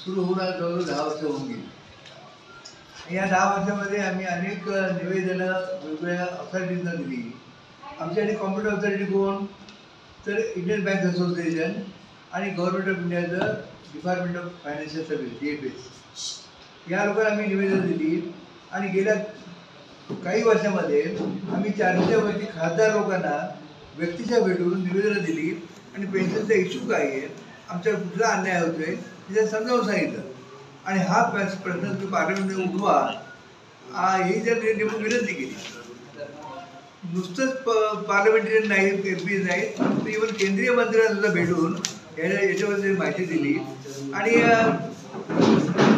सुरू होऊन आज जवळजवळ 10 वर्ष होऊन गेली। या 10 वर्षामध्ये आम्ही अनेक निवेदनं वेगवेगळ्या अथॉरिटीजना दिली। आमच्याकडे कॉम्प्युटर अथॉरिटी कोण तर इंडियन बँक असोसिएशन आणि गव्हर्नमेंट ऑफ इंडियाचं department of financial service DFS या लोकांना आम्ही निवेदन दिली। आणि गेल्या काही वर्षामध्ये आम्ही 400 वरती खासदार लोकांना व्यक्तिशः भेटून निवेदनं दिली आणि पेन्शनचा इश्यू काय आहे, आमच्यावर कुठला अन्याय होतोय हे समजावून सांगितलं। आणि हा प्रश्न तुम्ही पार्लमेंटमध्ये उठवा ही जर विनंती केली। नुसतंच पार्लमेंटरी नाही, MP नाही, तर इव्हन केंद्रीय मंत्र्यांना सुद्धा भेटून याच्याबद्दल माहिती दिली। आणि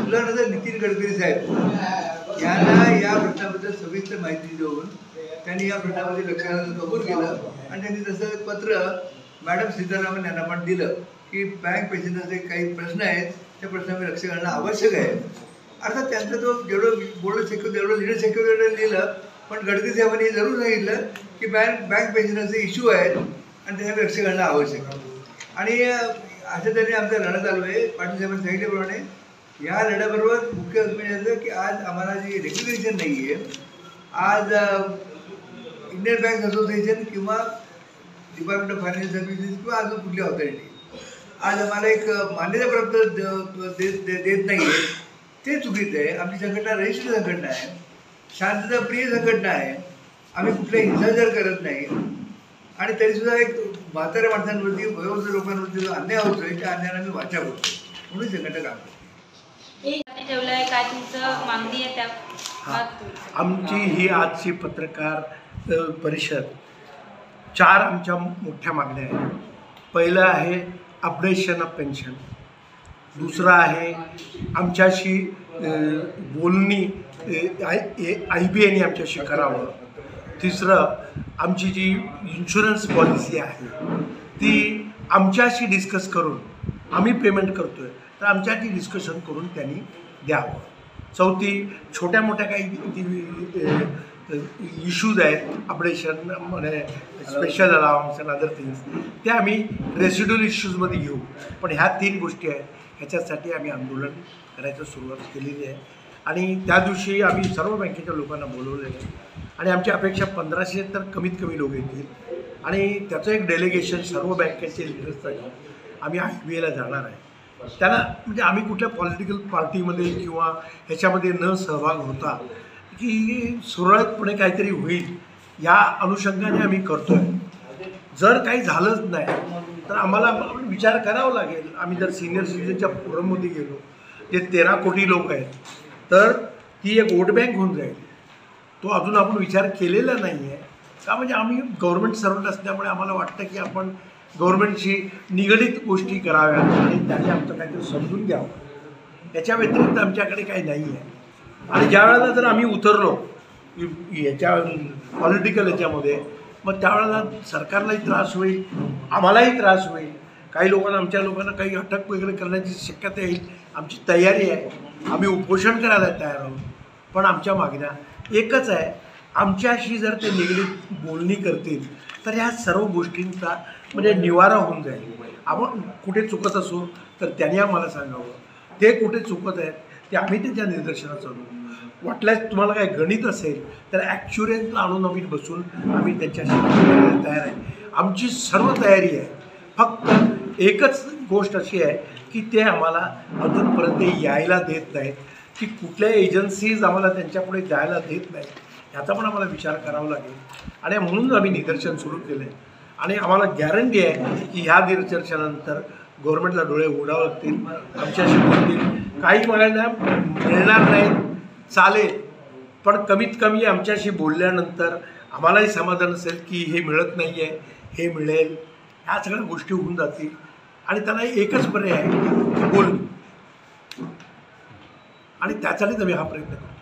नंतर नितीन गडकरी साहेब यांना या प्रश्नाबद्दल सविस्तर माहिती देऊन त्यांनी या प्रश्नामध्ये लक्ष घालणं कबूल केलं। आणि त्यांनी तसं पत्र मॅडम सीतारामन यांना पण दिलं की बँक पेन्शनचे काही प्रश्न आहेत त्या प्रश्नावर लक्ष घालणं आवश्यक आहे। अर्थात त्यांचा तो जेवढं बोलणं शक्य तेवढं लिहिणं शक्य तेवढं लिहिलं, पण गडकरी साहेबांनी जरूर सांगितलं की बँक पेन्शनचे इश्यू आहेत आणि त्याच्यावर लक्ष घालणं आवश्यक आहे। आणि अशा तऱ्हेने आमचा लढा चालू आहे। पाटील साहेबांनी सांगितल्याप्रमाणे या लढ्याबरोबर मुख्य असं की आज आम्हाला जी रेग्युलेशन नाही आहे, आज इंडियन बँक असोसिएशन किंवा डिपार्टमेंट ऑफ फायनान्शियल सर्व्हिसेस किंवा अजून कुठली ऑथॉरिटी आज आम्हाला एक मान्यता प्राप्त देत नाही आहे, ते चुकीचं आहे। आमची संघटना रजिस्टर्ड संघटना आहे, शांतताप्रिय संघटना आहे, आम्ही कुठलाही हिंसाचार करत नाही। आणि तरीसुद्धा एक म्हाताऱ्या माणसांवरती वयोवृद्ध लोकांवरती जो अन्याय होतोय त्या अन्यायाला आम्ही वाचा करतो, म्हणून संघटना काम करतो। आमची ही आजची पत्रकार परिषद 4 आमच्या मोठ्या मागण्या आहेत। पहिलं आहे अपडेशन ऑफ पेन्शन, दुसरं आहे आमच्याशी बोलणी IBAने आमच्याशी करावं, तिसरं आमची जी इन्शुरन्स पॉलिसी आहे ती आमच्याशी डिस्कस करून आम्ही पेमेंट करतोय तर आमच्याशी डिस्कशन करून त्यांनी द्यावं, चौथी छोट्या मोठ्या काही इश्यूज आहेत अपडेशन म्हणजे special allowance and other things त्या आम्ही रेसिड्युअल इश्यूजमध्ये घेऊ। पण ह्या 3 गोष्टी आहेत, ह्याच्यासाठी आम्ही आंदोलन करायचं सुरुवात केलेली आहे। आणि त्या दिवशी आम्ही सर्व बँकेच्या लोकांना बोलवलेलं आहे आणि आमची अपेक्षा 1500 तर कमीत कमी लोक येतील आणि त्याचं एक डेलिगेशन सर्व बँकेचे लिडर्ससाठी आम्ही IBAला जाणार आहे। त्याला म्हणजे आम्ही कुठल्या पॉलिटिकल पार्टीमध्ये किंवा ह्याच्यामध्ये न सहभाग होता की सुरळीतपणे काहीतरी होईल या अनुषंगाने आम्ही करतो आहे। जर काही झालंच नाही तर आम्हाला विचार करावा लागेल। आम्ही जर सिनियर सिटीजनच्या फोरममध्ये गेलो जे 13 कोटी लोक आहेत तर ती एक वोट बँक होऊन जाईल, तो अजून आपण विचार केलेला नाही आहे का। म्हणजे आम्ही गव्हर्नमेंट सर्वंट असल्यामुळे आम्हाला वाटतं की आपण गव्हर्नमेंटशी निगडीत गोष्टी कराव्यात आणि त्याने आमचं काहीतरी समजून घ्यावं, याच्या व्यतिरिक्त आमच्याकडे काही नाही आहे। आणि ज्या वेळेला जर आम्ही उतरलो याच्या पॉलिटिकल याच्यामध्ये मग त्यावेळेला सरकारलाही त्रास होईल, आम्हालाही त्रास होईल, काही लोकांना आमच्या लोकांना काही अटक वगैरे करण्याची शक्यता येईल। आमची तयारी आहे, आम्ही उपोषण करायला तयार आहोत, पण आमच्या मागण्या एकच आहे, आमच्याशी जर ते निगडीत बोलणी करतील तर ह्या सर्व गोष्टींचा म्हणजे निवारा होऊन जाईल। आपण कुठे चुकत असू तर त्यांनी आम्हाला सांगावं, ते कुठे चुकत आहेत ते आम्ही त्यांच्या निदर्शनास आणू। वाटल्यास तुम्हाला काही गणित असेल तर ॲक्च्युरियन्सला आणून आम्ही बसून आम्ही त्यांच्याशी बोलायला तयार आहे। आमची सर्व तयारी आहे, फक्त एकच गोष्ट अशी आहे की ते आम्हाला अजूनपर्यंत यायला देत नाहीत, की कुठल्या एजन्सीज आम्हाला त्यांच्यापुढे जायला देत नाहीत, ह्याचा पण आम्हाला विचार करावा लागेल। आणि म्हणून आम्ही निदर्शन सुरू केलं आहे आणि आम्हाला गॅरंटी आहे की ह्या निदर्शनानंतर गव्हर्नमेंटला डोळे उघडावे लागतील, आमच्याशी बोलतील। काही म्हणायला मिळणार नाही चालेल, पण कमीत कमी आमच्याशी बोलल्यानंतर आम्हालाही समाधान असेल की हे मिळत नाही आहे, हे मिळेल, ह्या सगळ्या गोष्टी होऊन जातील। आणि त्याला एकच पर्याय आहे की बोल, आणि त्यासाठीच आम्ही हा प्रयत्न करतो।